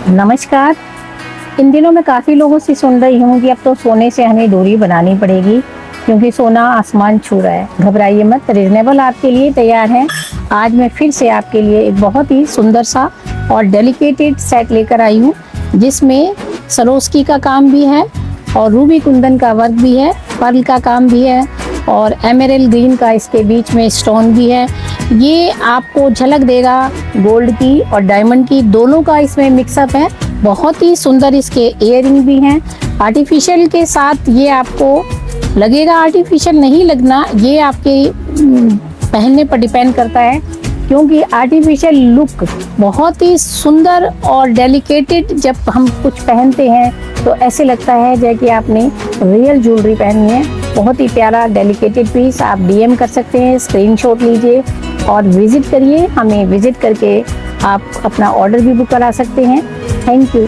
नमस्कार। इन दिनों मैं काफ़ी लोगों से सुन रही हूँ कि अब तो सोने से हमें दूरी बनानी पड़ेगी क्योंकि सोना आसमान छू रहा है। घबराइए मत, रीजनेबल आपके लिए तैयार है। आज मैं फिर से आपके लिए एक बहुत ही सुंदर सा और डेलिकेटेड सेट लेकर आई हूँ जिसमें सरोस्की का काम भी है और रूबी कुंदन का वर्क भी है, पर्ल का काम भी है और एमेरल्ड ग्रीन का इसके बीच में स्टोन भी है। ये आपको झलक देगा गोल्ड की और डायमंड की, दोनों का इसमें मिक्सअप है। बहुत ही सुंदर इसके इयररिंग भी हैं। आर्टिफिशियल के साथ ये आपको लगेगा, आर्टिफिशियल नहीं लगना, ये आपके पहनने पर डिपेंड करता है क्योंकि आर्टिफिशियल लुक बहुत ही सुंदर और डेलिकेटेड जब हम कुछ पहनते हैं तो ऐसे लगता है जैसे कि आपने रियल ज्वेलरी पहनी है। बहुत ही प्यारा डेलिकेटेड पीस। आप डीएम कर सकते हैं, स्क्रीनशॉट लीजिए और विजिट करिए। हमें विजिट करके आप अपना ऑर्डर भी बुक करा सकते हैं। Thank you.